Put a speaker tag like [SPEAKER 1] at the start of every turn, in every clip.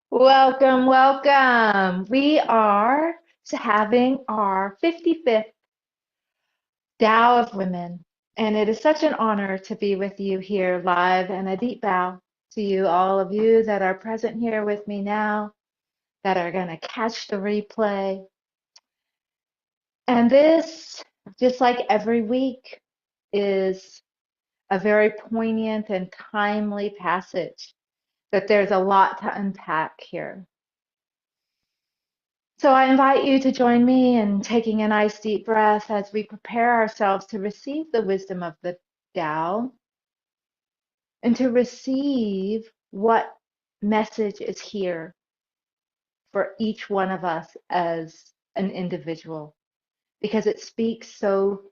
[SPEAKER 1] Welcome, welcome. We are having our 55th Tao of Women, and it is such an honor to be with you here live, and a deep bow to you, all of you that are present here with me now, that are going to catch the replay. And this, just like every week, is a very poignant and timely passage, that there's a lot to unpack here. So I invite you to join me in taking a nice deep breath as we prepare ourselves to receive the wisdom of the Tao and to receive what message is here for each one of us as an individual, because it speaks so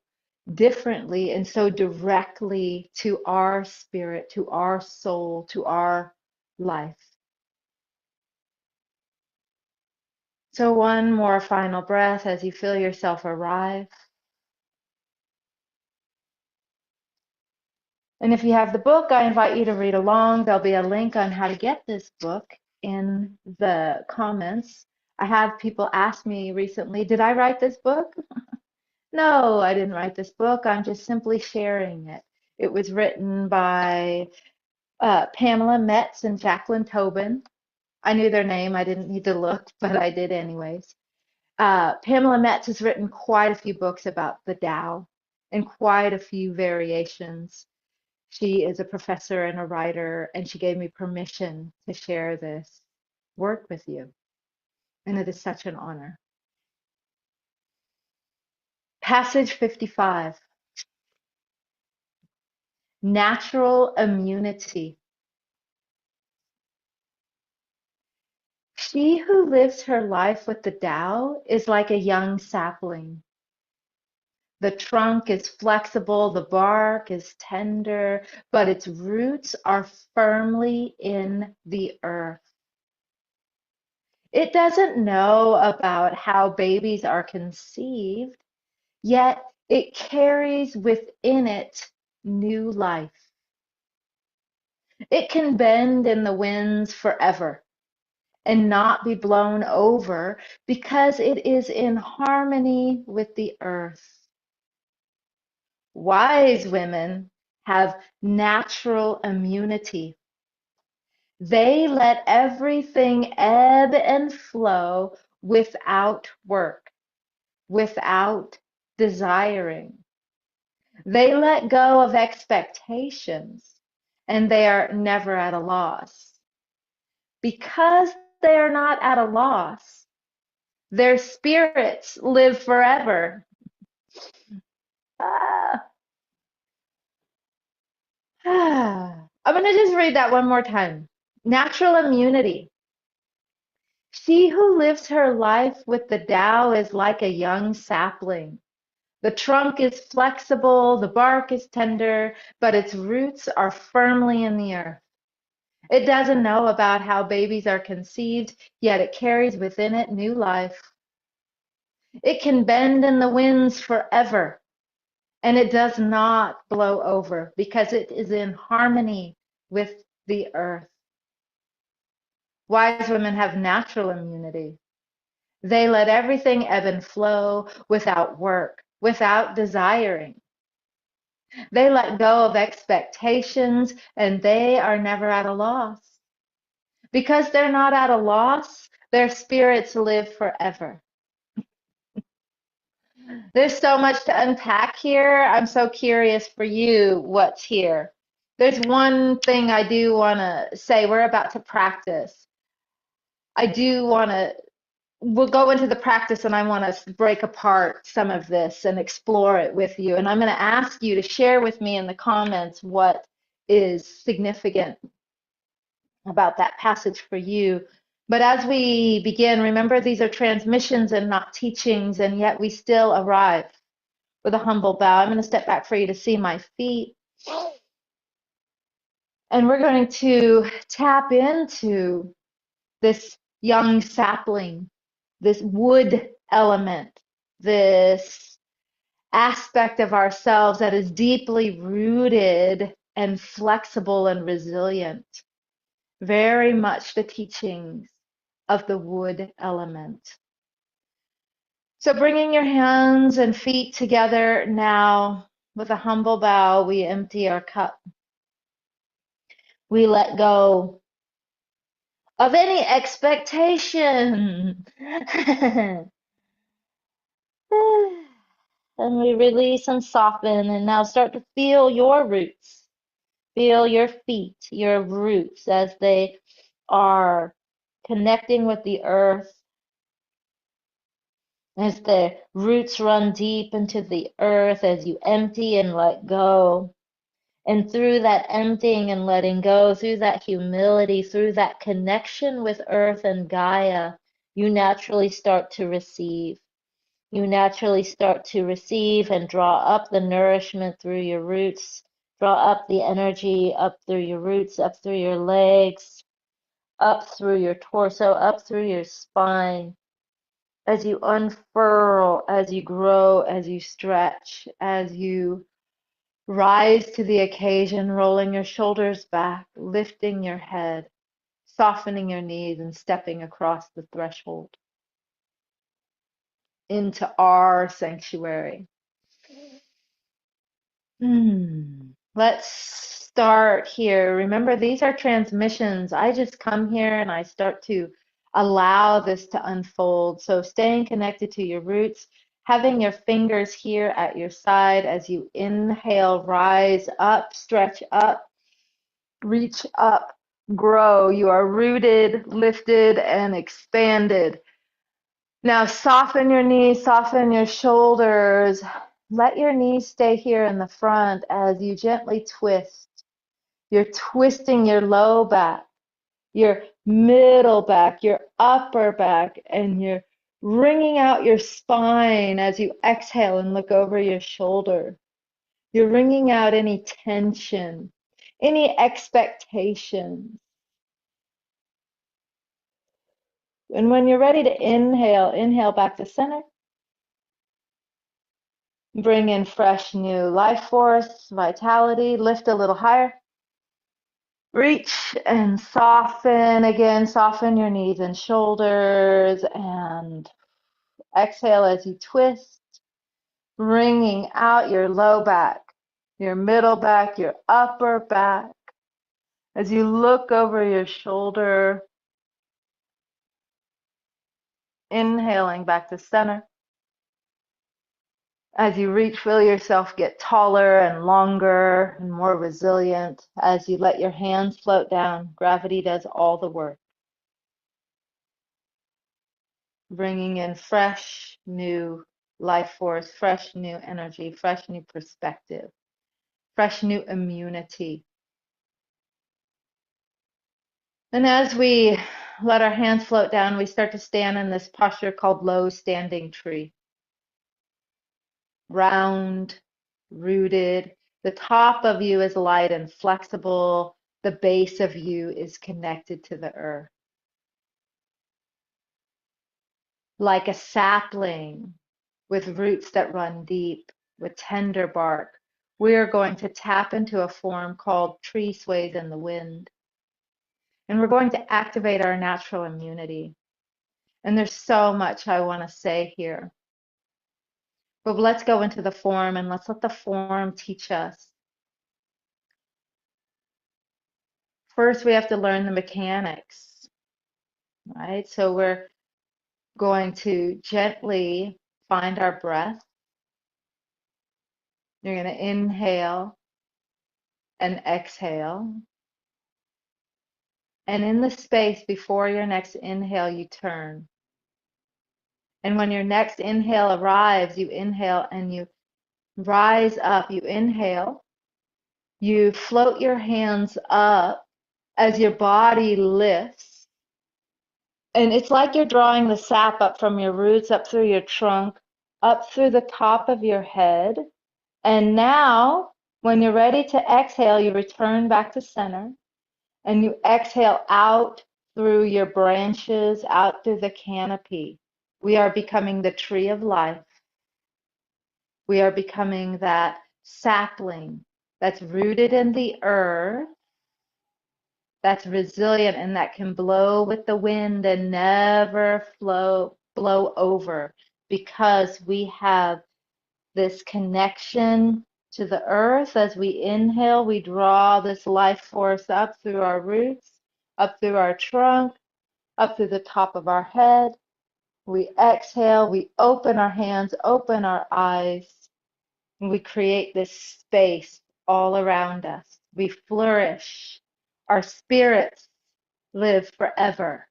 [SPEAKER 1] differently and so directly to our spirit, to our soul, to our life. So one more final breath as you feel yourself arrive. And if you have the book, I invite you to read along. There'll be a link on how to get this book in the comments. I have people ask me recently, did I write this book? No, I didn't write this book. I'm just simply sharing it. It was written by Pamela Metz and Jacqueline Tobin. I knew their name. I didn't need to look, but I did anyways. Pamela Metz has written quite a few books about the Tao and quite a few variations. She is a professor and a writer, and she gave me permission to share this work with you. And it is such an honor. Passage 55, Natural Immunity. She who lives her life with the Tao is like a young sapling. The trunk is flexible, the bark is tender, but its roots are firmly in the earth. It doesn't know about how babies are conceived, yet it carries within it new life. It can bend in the winds forever and not be blown over because it is in harmony with the earth. Wise women have natural immunity. They let everything ebb and flow without work, without desiring. They let go of expectations, and they are never at a loss. Because they are not at a loss, their spirits live forever. Ah, I'm going to just read that one more time. Natural immunity. She who lives her life with the Tao is like a young sapling. The trunk is flexible, the bark is tender, but its roots are firmly in the earth. It doesn't know about how babies are conceived, yet it carries within it new life. It can bend in the winds forever, and it does not blow over because it is in harmony with the earth. Wise women have natural immunity. They let everything ebb and flow without work, without desiring. They let go of expectations, and they are never at a loss. Because they're not at a loss, their spirits live forever. There's so much to unpack here. I'm so curious for you what's here. There's one thing I do want to say. We're about to practice. I do want to, we'll go into the practice, and I want to break apart some of this and explore it with you. And I'm going to ask you to share with me in the comments what is significant about that passage for you. But as we begin, remember these are transmissions and not teachings, and yet we still arrive with a humble bow. I'm going to step back for you to see my feet. And we're going to tap into this young sapling, this wood element, this aspect of ourselves that is deeply rooted and flexible and resilient. very much the teachings of the wood element. So bringing your hands and feet together now with a humble bow, we empty our cup. We let go of any expectation. And we release and soften, and now start to feel your roots. Feel your feet, your roots, as they are connecting with the earth, as the roots run deep into the earth, as you empty and let go. And through that emptying and letting go, through that humility, through that connection with earth and Gaia, you naturally start to receive. You naturally start to receive and draw up the nourishment through your roots, draw up the energy up through your roots, up through your legs, up through your torso, up through your spine, as you unfurl, as you grow, as you stretch, as you rise to the occasion, rolling your shoulders back, lifting your head, softening your knees, and stepping across the threshold into our sanctuary. Let's start here. Remember, these are transmissions. I just come here and I start to allow this to unfold. So staying connected to your roots, having your fingers here at your side as you inhale, rise up, stretch up, reach up, grow. You are rooted, lifted, and expanded. Now soften your knees, soften your shoulders. Let your knees stay here in the front as you gently twist. You're twisting your low back, your middle back, your upper back, and you're wringing out your spine as you exhale and look over your shoulder. You're wringing out any tension, any expectations. And when you're ready to inhale, inhale back to center. Bring in fresh new life force, vitality, lift a little higher. Reach and soften again, soften your knees and shoulders, and exhale as you twist, bringing out your low back, your middle back, your upper back. As you look over your shoulder, inhaling back to center. As you reach, feel yourself get taller and longer and more resilient. As you let your hands float down, gravity does all the work. Bringing in fresh, new life force, fresh, new energy, fresh, new perspective, fresh, new immunity. And as we let our hands float down, we start to stand in this posture called low standing tree. Round, rooted. The top of you is light and flexible. The base of you is connected to the earth. Like a sapling with roots that run deep, with tender bark, we're going to tap into a form called tree sways in the wind. And we're going to activate our natural immunity. And there's so much I want to say here. But let's go into the form and let's let the form teach us. First, we have to learn the mechanics, right? So we're going to gently find our breath. You're going to inhale and exhale. And in the space before your next inhale, you turn. And when your next inhale arrives, you inhale and you rise up. You inhale, you float your hands up as your body lifts. And it's like you're drawing the sap up from your roots, up through your trunk, up through the top of your head. And now, when you're ready to exhale, you return back to center and you exhale out through your branches, out through the canopy. We are becoming the tree of life. We are becoming that sapling that's rooted in the earth that's resilient and that can blow with the wind and never blow over, because we have this connection to the earth. As we inhale, we draw this life force up through our roots, up through our trunk, up through the top of our head. We exhale, we open our hands, open our eyes, and we create this space all around us. We flourish. Our spirits live forever.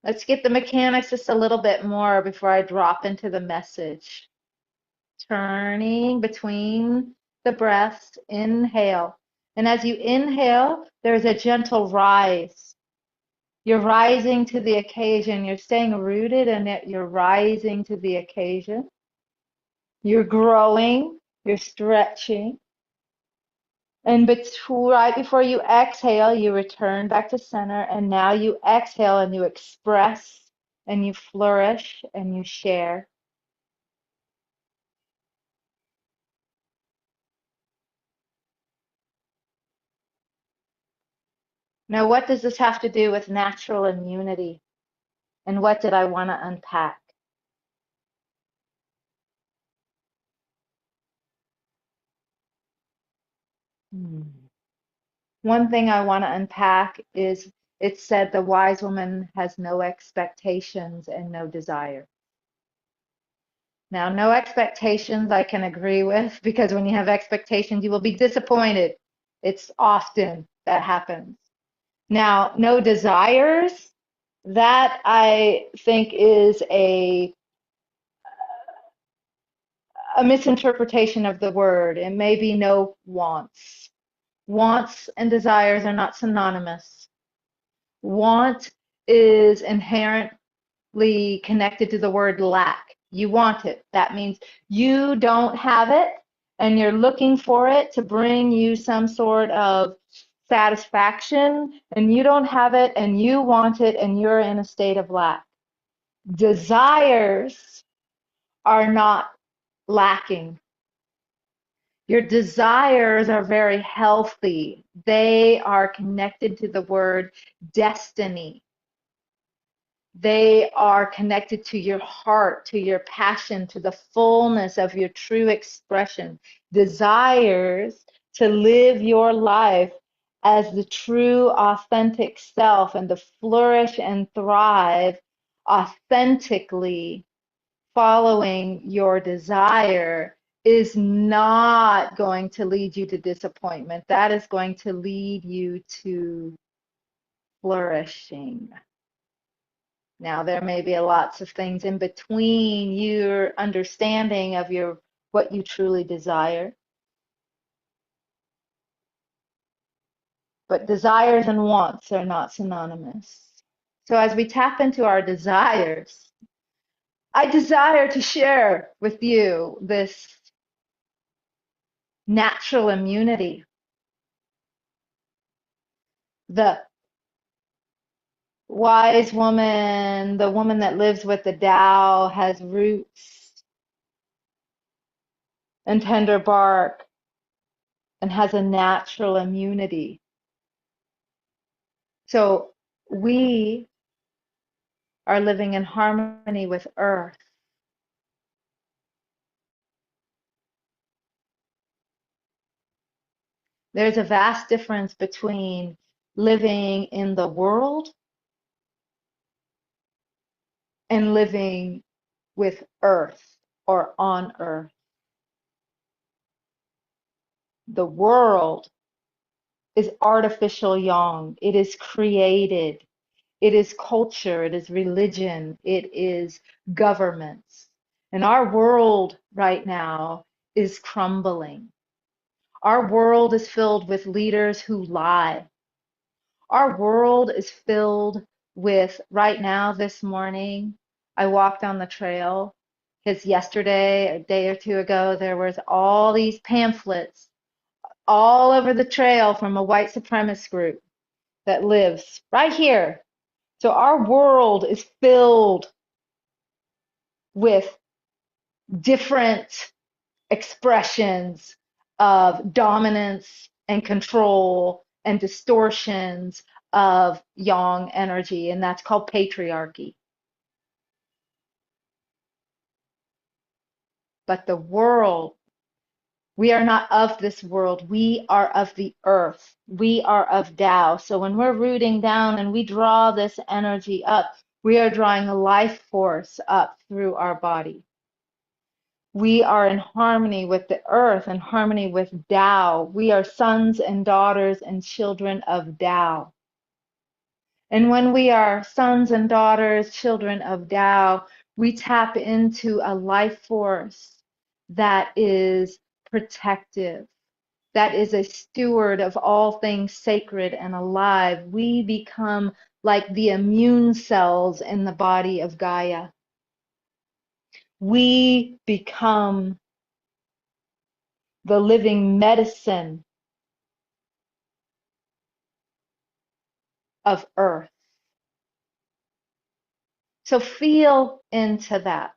[SPEAKER 1] Let's get the mechanics just a little bit more before I drop into the message. Turning between the breaths, inhale. And as you inhale, there's a gentle rise. You're rising to the occasion. You're staying rooted and yet you're rising to the occasion. You're growing, you're stretching. And right before you exhale, you return back to center. And now you exhale and you express and you flourish and you share. Now, what does this have to do with natural immunity? And what did I want to unpack? One thing I want to unpack is it said the wise woman has no expectations and no desire. Now, no expectations I can agree with, because when you have expectations, you will be disappointed. It's often that happens. Now, no desires, that I think is a misinterpretation of the word. It may be no wants. Wants and desires are not synonymous. Want is inherently connected to the word lack. You want it. That means you don't have it and you're looking for it to bring you some sort of satisfaction, and you don't have it and you want it and you're in a state of lack. Desires are not lacking. Your desires are very healthy. They are connected to the word destiny. They are connected to your heart, to your passion, to the fullness of your true expression. Desires to live your life as the true, authentic self and to flourish and thrive authentically, following your desire, is not going to lead you to disappointment. That is going to lead you to flourishing. Now, there may be lots of things in between your understanding of what you truly desire. But desires and wants are not synonymous. So as we tap into our desires, I desire to share with you this natural immunity. The wise woman, the woman that lives with the Tao, has roots and tender bark and has a natural immunity. So we are living in harmony with Earth. There's a vast difference between living in the world and living with Earth or on Earth. The world is artificial yang. It is created. It is culture. It is religion. It is governments. And our world right now is crumbling. Our world is filled with leaders who lie. Our world is filled with, right now, this morning, I walked on the trail because yesterday, a day or two ago, there was all these pamphlets all over the trail from a white supremacist group that lives right here. So our world is filled with different expressions of dominance and control and distortions of yang energy, and that's called patriarchy. But the world, we are not of this world. We are of the earth. We are of Tao. So when we're rooting down and we draw this energy up, we are drawing a life force up through our body. We are in harmony with the earth, in harmony with Tao. We are sons and daughters and children of Tao. And when we are sons and daughters, children of Tao, we tap into a life force that is protective, that is a steward of all things sacred and alive. We become like the immune cells in the body of Gaia. We become the living medicine of Earth. So feel into that.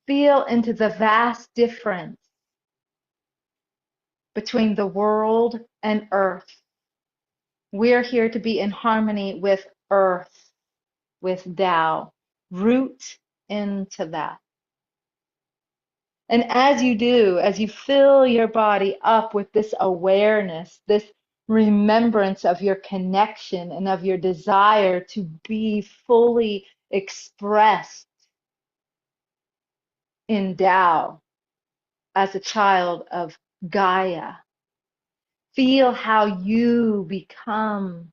[SPEAKER 1] Feel into the vast difference between the world and Earth. We're here to be in harmony with Earth, with Tao. Root into that. And as you do, as you fill your body up with this awareness, this remembrance of your connection and of your desire to be fully expressed in Tao as a child of Gaia, feel how you become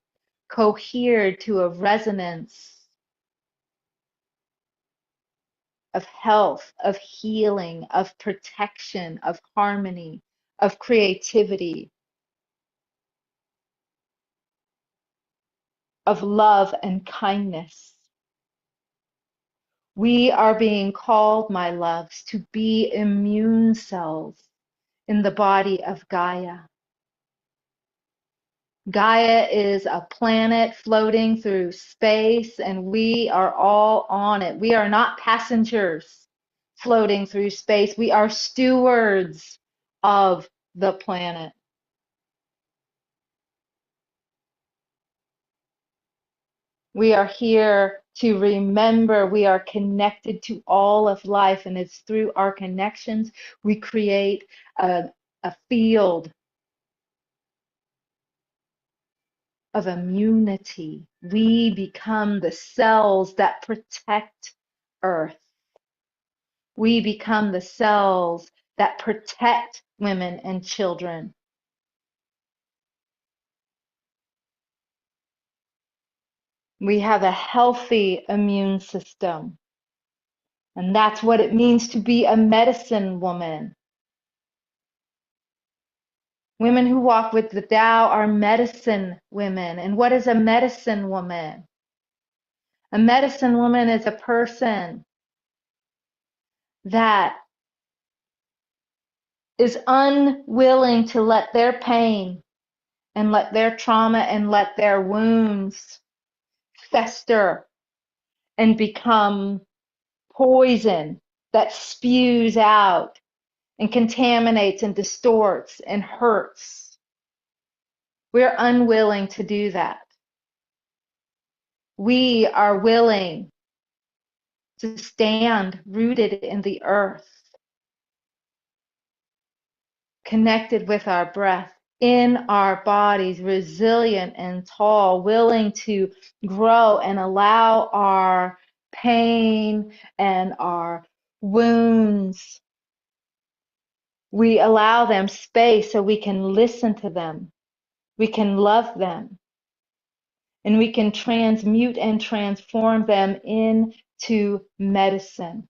[SPEAKER 1] cohered to a resonance of health, of healing, of protection, of harmony, of creativity, of love and kindness. We are being called, my loves, to be immune cells in the body of Gaia. Gaia is a planet floating through space, and we are all on it. We are not passengers floating through space. We are stewards of the planet. We are here to remember we are connected to all of life, and it's through our connections we create a field of immunity. We become the cells that protect Earth. We become the cells that protect women and children. We have a healthy immune system. And that's what it means to be a medicine woman. Women who walk with the Tao are medicine women. And what is a medicine woman? A medicine woman is a person that is unwilling to let their pain and let their trauma and let their wounds fester and become poison that spews out and contaminates and distorts and hurts. We're unwilling to do that. We are willing to stand rooted in the earth, connected with our breath, in our bodies, resilient and tall, willing to grow and allow our pain and our wounds. We allow them space so we can listen to them, we can love them, and we can transmute and transform them into medicine.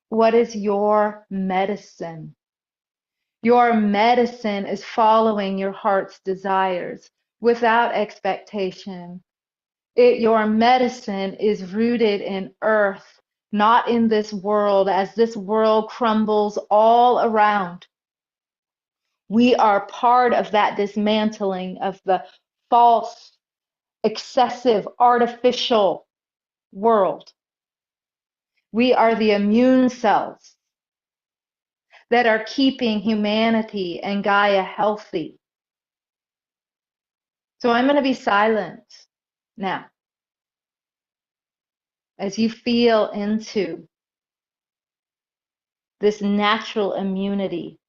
[SPEAKER 1] What is your medicine? Your medicine is following your heart's desires without expectation. Your medicine is rooted in earth, not in this world, as this world crumbles all around. We are part of that dismantling of the false, excessive, artificial world. We are the immune cells that are keeping humanity and Gaia healthy. So I'm going to be silent now as you feel into this natural immunity.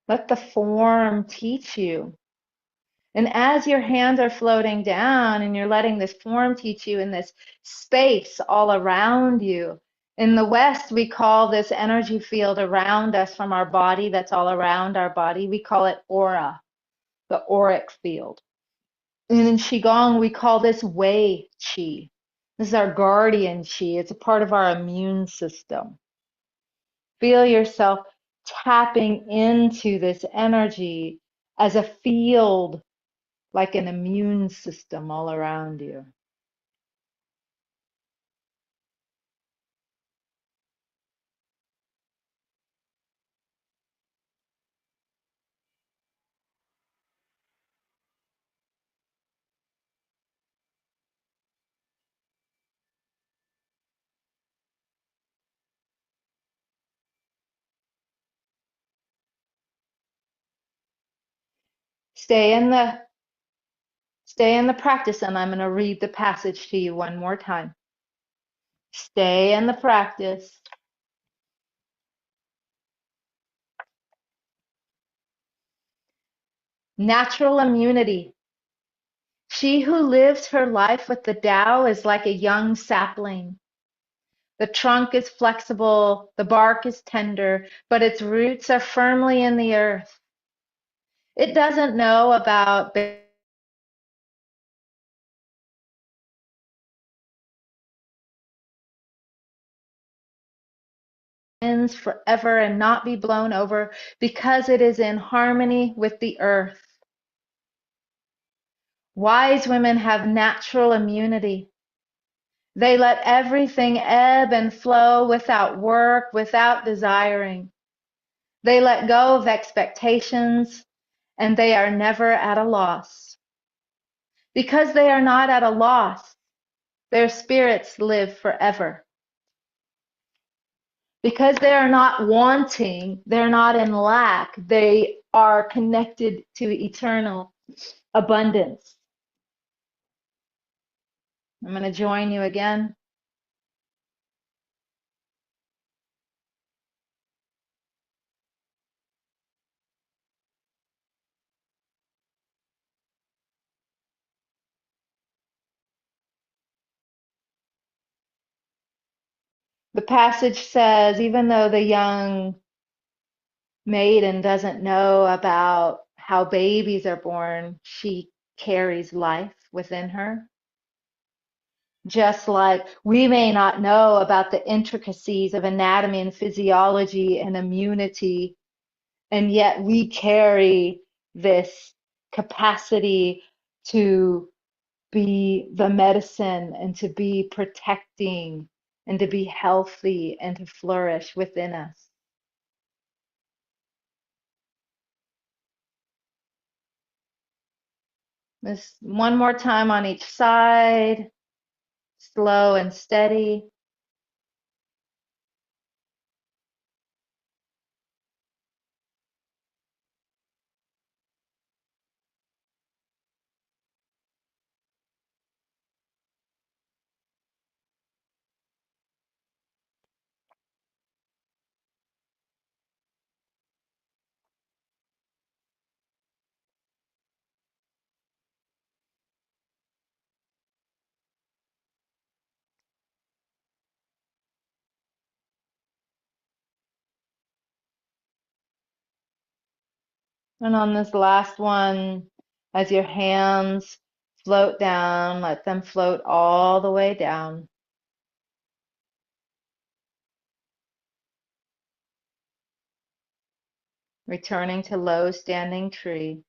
[SPEAKER 1] Let the form teach you. And as your hands are floating down and you're letting this form teach you in this space all around you, in the West, we call this energy field around us from our body, that's all around our body, we call it aura, the auric field. And in Qigong, we call this Wei Qi. This is our guardian Qi. It's a part of our immune system. Feel yourself tapping into this energy as a field, like an immune system all around you. Stay in the practice, and I'm going to read the passage to you one more time. Stay in the practice. Natural immunity. She who lives her life with the Tao is like a young sapling. The trunk is flexible, the bark is tender, but its roots are firmly in the earth. It doesn't know about winds forever and not be blown over because it is in harmony with the earth. Wise women have natural immunity. They let everything ebb and flow without work, without desiring. They let go of expectations, and they are never at a loss. Because they are not at a loss, their spirits live forever. Because they are not wanting, they're not in lack, they are connected to eternal abundance. I'm going to join you again. The passage says, even though the young maiden doesn't know about how babies are born, she carries life within her. Just like we may not know about the intricacies of anatomy and physiology and immunity, and yet we carry this capacity to be the medicine and to be protecting and to be healthy and to flourish within us. This one more time on each side, slow and steady. And on this last one, as your hands float down, let them float all the way down. returning to low standing tree.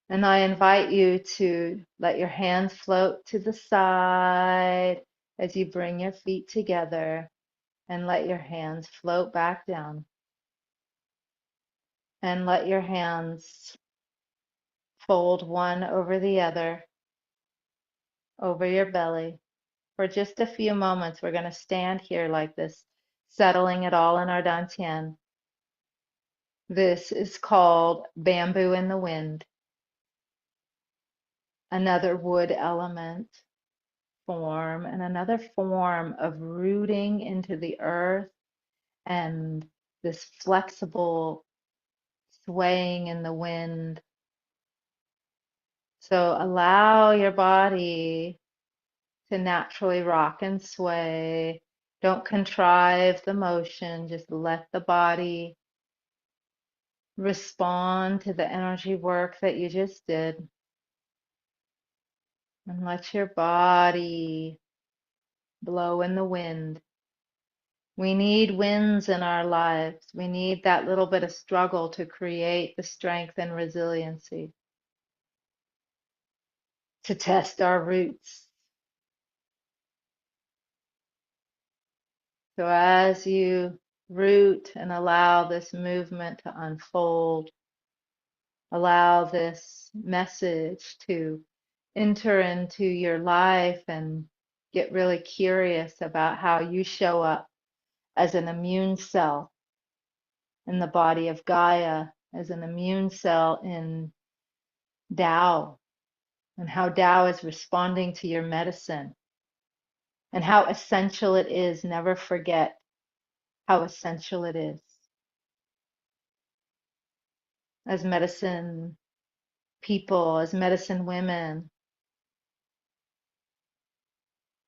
[SPEAKER 1] And I invite you to let your hands float to the side as you bring your feet together, and let your hands float back down. And let your hands fold one over the other over your belly. For just a few moments, we're going to stand here like this, settling it all in our dantian. This is called bamboo in the wind, another wood element form, and another form of rooting into the earth and this flexible swaying in the wind. So allow your body to naturally rock and sway. Don't contrive the motion, just let the body respond to the energy work that you just did. And let your body blow in the wind. We need winds in our lives. We need that little bit of struggle to create the strength and resiliency, to test our roots. So as you root and allow this movement to unfold, allow this message to enter into your life and get really curious about how you show up as an immune cell in the body of Gaia, as an immune cell in Tao, and how Tao is responding to your medicine, and how essential it is. Never forget how essential it is. As medicine people, as medicine women,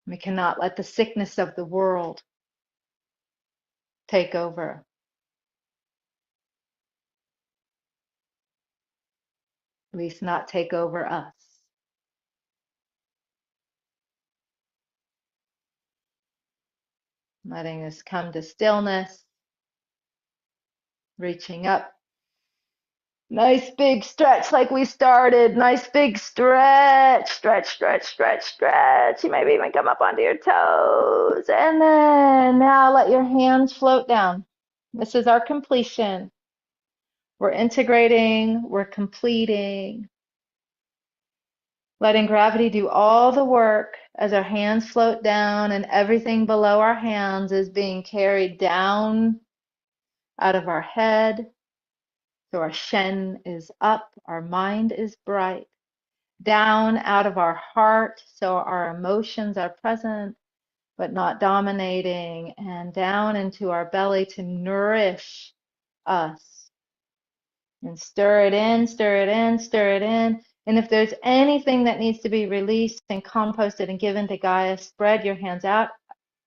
[SPEAKER 1] we cannot let the sickness of the world take over. At least not take over us. Letting us come to stillness, reaching up. Nice big stretch like we started. Nice big stretch, stretch, stretch, stretch, stretch. You maybe even come up onto your toes. And then now let your hands float down. This is our completion. We're integrating, we're completing. Letting gravity do all the work as our hands float down, and everything below our hands is being carried down out of our head. So our Shen is up, our mind is bright, down out of our heart, so our emotions are present but not dominating, and down into our belly to nourish us. And stir it in, stir it in, stir it in. And if there's anything that needs to be released and composted and given to Gaia, spread your hands out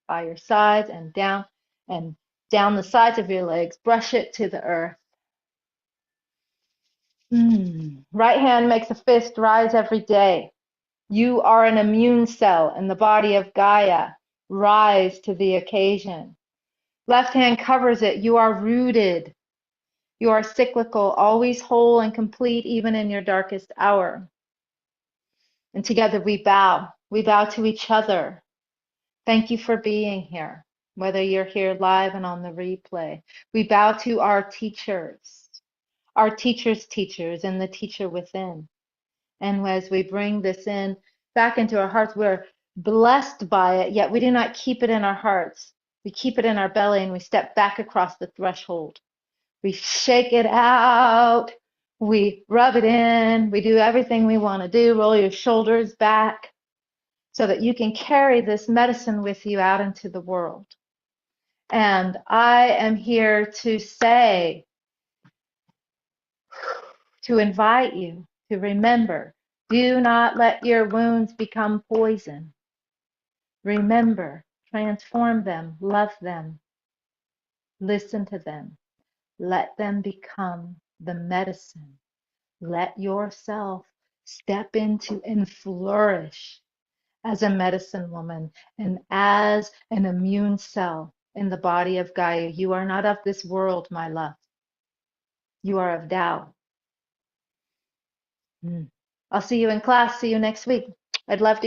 [SPEAKER 1] by your sides and down the sides of your legs. Brush it to the earth. Right hand makes a fist rise every day. You are an immune cell in the body of Gaia. Rise to the occasion. Left hand covers it. You are rooted. You are cyclical, always whole and complete, even in your darkest hour. And together we bow. We bow to each other. Thank you for being here, whether you're here live and on the replay. We bow to our teachers, teachers, and the teacher within. And as we bring this in back into our hearts, we're blessed by it, yet we do not keep it in our hearts. We keep it in our belly and we step back across the threshold. We shake it out. We rub it in. We do everything we want to do. Roll your shoulders back so that you can carry this medicine with you out into the world. And I am here to say, to invite you to remember, do not let your wounds become poison. Remember, transform them, love them, listen to them, let them become the medicine. Let yourself step into and flourish as a medicine woman and as an immune cell in the body of Gaia. You are not of this world, my love. You are of Tao. Mm. I'll see you in class. See you next week. I'd love to